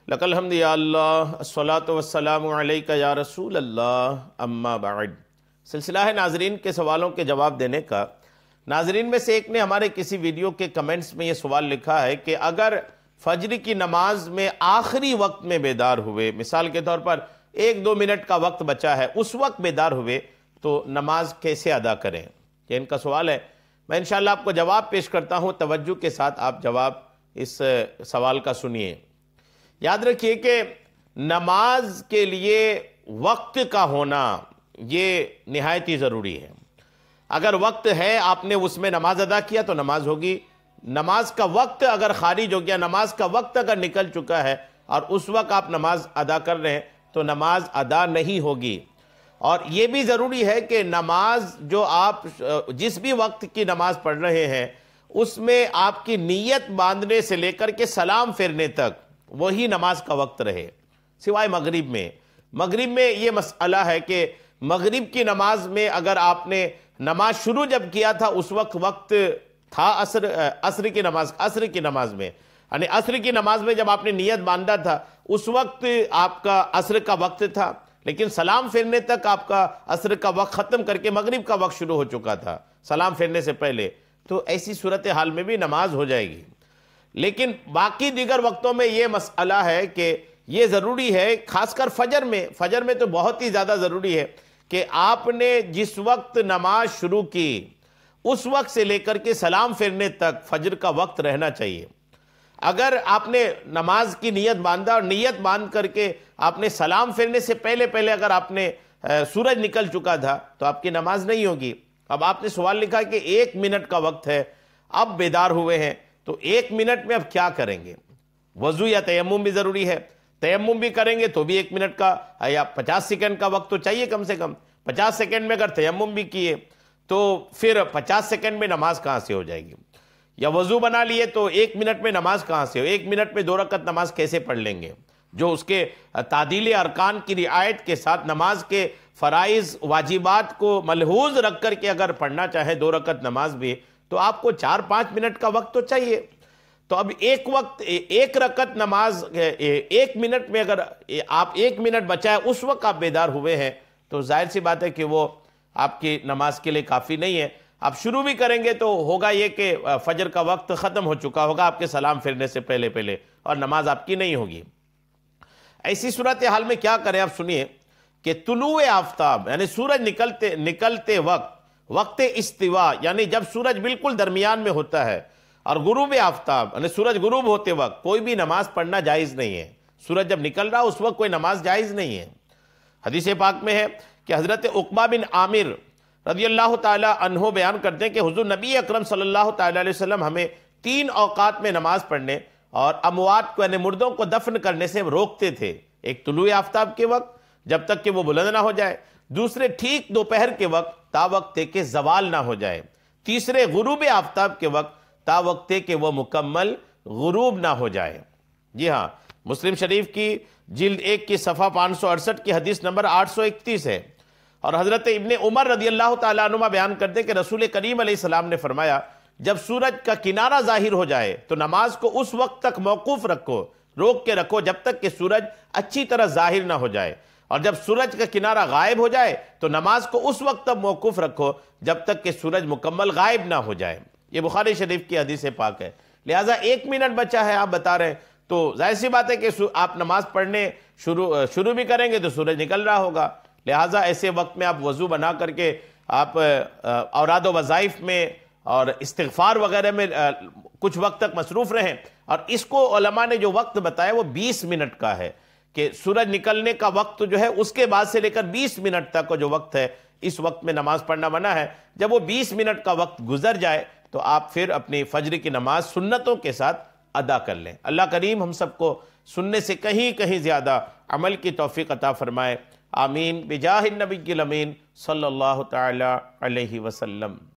लकल हम्द या अल्लाह, अस्सलातु वस्सलामु अलैका या रसूल अल्लाह, अम्मा बाद। सिलसिला है नाजरीन के सवालों के जवाब देने का। नाजरीन में से एक ने हमारे किसी वीडियो के कमेंट्स में ये सवाल लिखा है कि अगर फजर की नमाज में आखिरी वक्त में बेदार हुए, मिसाल के तौर पर 1-2 मिनट का वक्त बचा है, उस वक्त बेदार हुए तो नमाज कैसे अदा करें? ये इनका सवाल है। मैं इंशाअल्लाह आपको जवाब पेश करता हूँ, तवज्जो के साथ आप जवाब इस सवाल का सुनिए। याद रखिए कि नमाज के लिए वक्त का होना ये निहायत ही ज़रूरी है। अगर वक्त है, आपने उसमें नमाज अदा किया तो नमाज होगी। नमाज का वक्त अगर खारिज हो गया, नमाज का वक्त अगर निकल चुका है और उस वक्त आप नमाज अदा कर रहे हैं तो नमाज अदा नहीं होगी। और ये भी ज़रूरी है कि नमाज जो आप जिस भी वक्त की नमाज पढ़ रहे हैं उसमें आपकी नीयत बांधने से लेकर के सलाम फेरने तक वही नमाज का वक्त रहे, सिवाय मगरिब में। मगरिब में ये मसला है कि मगरिब की नमाज में अगर आपने नमाज शुरू जब किया था उस वक्त था असर की नमाज में, यानी असर की नमाज में जब आपने नियत बांधा था उस वक्त आपका असर का वक्त था, लेकिन सलाम फेरने तक आपका असर का वक्त ख़त्म करके मगरिब का वक्त शुरू हो चुका था सलाम फेरने से पहले। तो ऐसी सूरत हाल में भी नमाज हो जाएगी। लेकिन बाकी दीगर वक्तों में यह मसला है कि यह ज़रूरी है, खासकर फजर में तो बहुत ही ज़्यादा ज़रूरी है कि आपने जिस वक्त नमाज शुरू की उस वक्त से लेकर के सलाम फेरने तक फजर का वक्त रहना चाहिए। अगर आपने नमाज की नियत बांधा और नियत बांध करके आपने सलाम फेरने से पहले अगर आपने सूरज निकल चुका था तो आपकी नमाज नहीं होगी। अब आपने सवाल लिखा कि 1 मिनट का वक्त है, अब बेदार हुए हैं, तो 1 मिनट में अब क्या करेंगे? वज़ू या तयम्मुम भी ज़रूरी है। तयम्मुम भी करेंगे तो भी 1 मिनट का या 50 सेकंड का वक्त तो चाहिए कम से कम। 50 सेकंड में अगर तयम्मुम भी किए तो फिर 50 सेकंड में नमाज कहाँ से हो जाएगी? या वज़ू बना लिए तो 1 मिनट में नमाज कहाँ से हो? 1 मिनट में 2 रकत नमाज कैसे पढ़ लेंगे? जो उसके तादील अरकान की रियायत के साथ नमाज के फ़राइज़ वाजिबात को मलहूज़ रख कर के अगर पढ़ना चाहे 2 रकत नमाज भी, तो आपको 4-5 मिनट का वक्त तो चाहिए। तो अब एक रकत नमाज 1 मिनट में अगर आप 1 मिनट बचा है उस वक्त आप बेदार हुए हैं तो जाहिर सी बात है कि वो आपकी नमाज के लिए काफ़ी नहीं है। आप शुरू भी करेंगे तो होगा ये कि फजर का वक्त ख़त्म हो चुका होगा आपके सलाम फिरने से पहले और नमाज आपकी नहीं होगी। ऐसी सूरत हाल में क्या करें? आप सुनिए कि तुलुए आफ्ताब यानी सूरज निकलते वक्त इस्तिवा, यानी जब सूरज बिल्कुल दरमियान में होता है, और गुरूब आफ्ताब यानी सूरज गुरूब होते वक्त कोई भी नमाज पढ़ना जायज़ नहीं है। सूरज जब निकल रहा उस वक्त कोई नमाज जायज़ नहीं है। हदीस पाक में है कि हज़रत उक़बा बिन आमिर रज़ियल्लाहु ताला अन्हो बयान करते हैं कि हुज़ूर नबी अकरम सल्लल्लाहु ताला अलैहि वसल्लम हमें 3 औक़ात में नमाज पढ़ने और अमवात को यानी मुर्दों को दफन करने से रोकते थे। एक तुलुए आफ्ताब के वक्त जब तक कि वो बुलंद ना हो जाए, दूसरे ठीक दोपहर के वक्त तावक्ते के जवाल ना हो जाए, तीसरे गुरूब आफ्ताब के वक्त तावक्ते के वो मुकम्मल गुरूब ना हो जाए। जी हाँ, मुस्लिम शरीफ की जिल्द 1 की सफ़ा 568 की हदीस नंबर 831 है। और हज़रत इब्ने उमर रज़ियल्लाहु ताला अन्हुमा बयान करते कि रसूल करीम अलैहिस्सलाम ने फरमाया, जब सूरज का किनारा जाहिर हो जाए तो नमाज को उस वक्त तक मौकूफ़ रखो, रोक के रखो जब तक कि सूरज अच्छी तरह जाहिर ना हो जाए, और जब सूरज का किनारा गायब हो जाए तो नमाज को उस वक्त तक मौकूफ़ रखो जब तक कि सूरज मुकम्मल गायब ना हो जाए। ये बुखारी शरीफ की हदीस पाक है। लिहाजा 1 मिनट बचा है आप बता रहे हैं, तो जाहिर सी बात है कि आप नमाज पढ़ने शुरू भी करेंगे तो सूरज निकल रहा होगा। लिहाजा ऐसे वक्त में आप वज़ू बना करके आप औराद व वज़ाइफ में और इस्तिग़फ़ार वगैरह में कुछ वक्त तक मसरूफ़ रहें। और इसको उलमा ने जो वक्त बताया वो 20 मिनट का है कि सूरज निकलने का वक्त जो है उसके बाद से लेकर 20 मिनट तक का जो वक्त है, इस वक्त में नमाज पढ़ना मना है। जब वो 20 मिनट का वक्त गुजर जाए तो आप फिर अपनी फजर की नमाज सुन्नतों के साथ अदा कर लें। अल्लाह करीम हम सबको सुनने से कहीं ज़्यादा अमल की तौफीक अता फरमाए। आमीन बिजाहिन नबी अमीन सल्लल्लाहु तआला अलैहि वसल्लम।